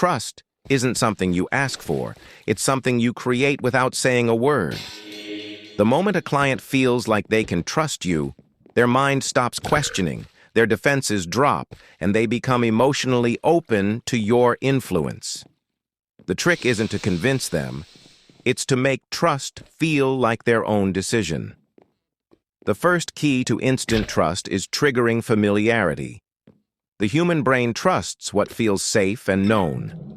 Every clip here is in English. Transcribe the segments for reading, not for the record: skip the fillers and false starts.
trust isn't something you ask for, it's something you create without saying a word. The moment a client feels like they can trust you, their mind stops questioning, their defenses drop, and they become emotionally open to your influence. The trick isn't to convince them, it's to make trust feel like their own decision. The first key to instant trust is triggering familiarity. The human brain trusts what feels safe and known.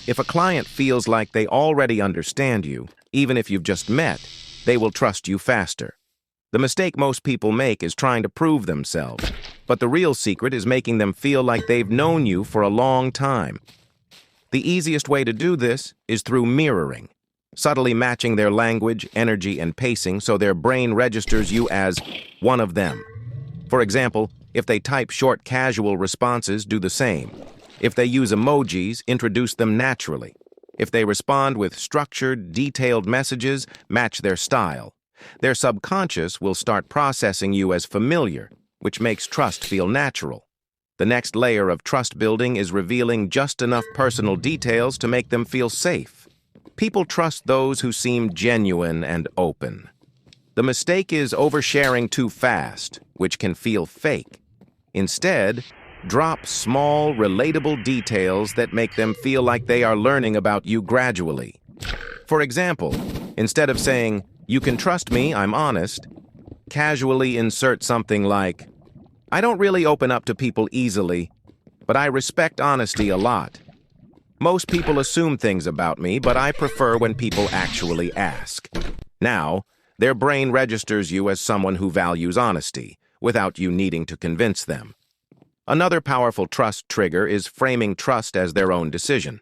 If a client feels like they already understand you, even if you've just met, they will trust you faster. The mistake most people make is trying to prove themselves, but the real secret is making them feel like they've known you for a long time. The easiest way to do this is through mirroring, subtly matching their language, energy, and pacing so their brain registers you as one of them. For example, if they type short, casual responses, do the same. If they use emojis, introduce them naturally. If they respond with structured, detailed messages, match their style. Their subconscious will start processing you as familiar, which makes trust feel natural. The next layer of trust building is revealing just enough personal details to make them feel safe. People trust those who seem genuine and open. The mistake is oversharing too fast, which can feel fake. Instead, drop small, relatable details that make them feel like they are learning about you gradually. For example, instead of saying, "You can trust me, I'm honest," casually insert something like, "I don't really open up to people easily, but I respect honesty a lot. Most people assume things about me, but I prefer when people actually ask." Now, their brain registers you as someone who values honesty, without you needing to convince them. Another powerful trust trigger is framing trust as their own decision.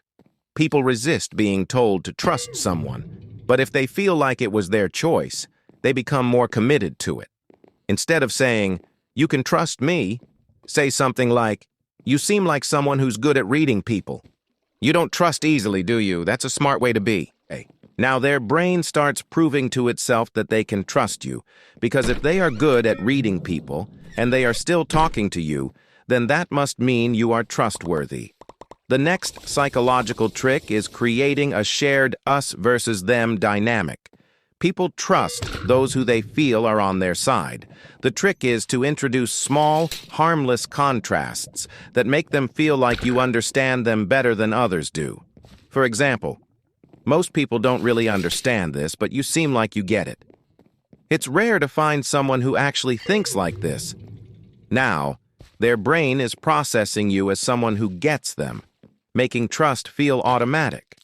People resist being told to trust someone, but if they feel like it was their choice, they become more committed to it. Instead of saying, "You can trust me," say something like, "You seem like someone who's good at reading people. You don't trust easily, do you? That's a smart way to be." Now their brain starts proving to itself that they can trust you, because if they are good at reading people, and they are still talking to you, then that must mean you are trustworthy. The next psychological trick is creating a shared us versus them dynamic. People trust those who they feel are on their side. The trick is to introduce small, harmless contrasts that make them feel like you understand them better than others do. For example, most people don't really understand this, but you seem like you get it. It's rare to find someone who actually thinks like this. Now, their brain is processing you as someone who gets them, making trust feel automatic.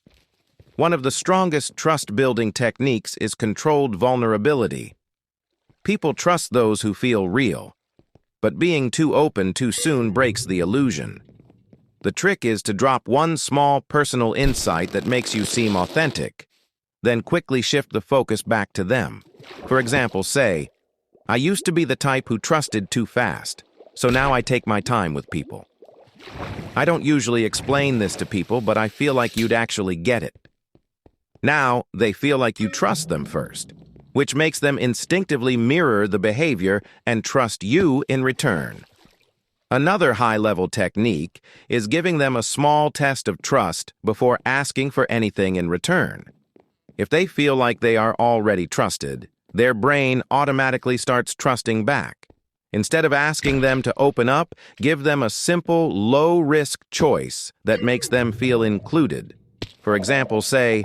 One of the strongest trust-building techniques is controlled vulnerability. People trust those who feel real, but being too open too soon breaks the illusion. The trick is to drop one small personal insight that makes you seem authentic, then quickly shift the focus back to them. For example, say, "I used to be the type who trusted too fast, so now I take my time with people. I don't usually explain this to people, but I feel like you'd actually get it." Now, they feel like you trust them first, which makes them instinctively mirror the behavior and trust you in return. Another high-level technique is giving them a small test of trust before asking for anything in return. If they feel like they are already trusted, their brain automatically starts trusting back. Instead of asking them to open up, give them a simple, low-risk choice that makes them feel included. For example, say,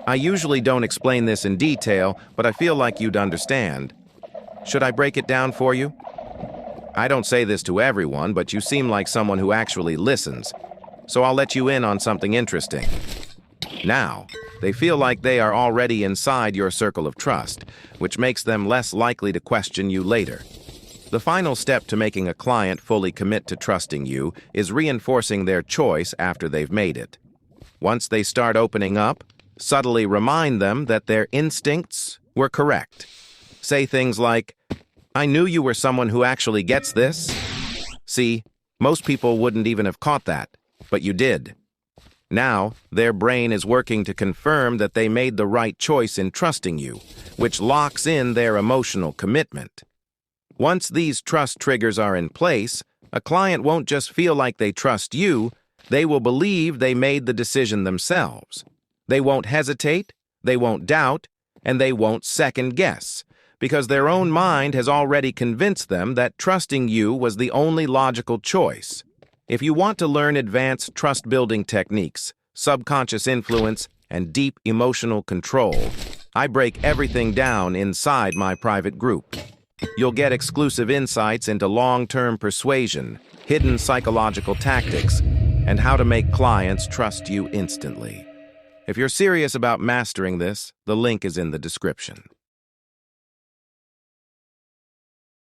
"I usually don't explain this in detail, but I feel like you'd understand. Should I break it down for you? I don't say this to everyone, but you seem like someone who actually listens, so I'll let you in on something interesting." Now, they feel like they are already inside your circle of trust, which makes them less likely to question you later. The final step to making a client fully commit to trusting you is reinforcing their choice after they've made it. Once they start opening up, subtly remind them that their instincts were correct. Say things like, "I knew you were someone who actually gets this. See, most people wouldn't even have caught that, but you did." Now, their brain is working to confirm that they made the right choice in trusting you, which locks in their emotional commitment. Once these trust triggers are in place, a client won't just feel like they trust you, They will believe they made the decision themselves. They won't hesitate, they won't doubt, and they won't second guess, because their own mind has already convinced them that trusting you was the only logical choice. If you want to learn advanced trust-building techniques, subconscious influence, and deep emotional control, I break everything down inside my private group. You'll get exclusive insights into long-term persuasion, hidden psychological tactics, and how to make clients trust you instantly. If you're serious about mastering this, the link is in the description.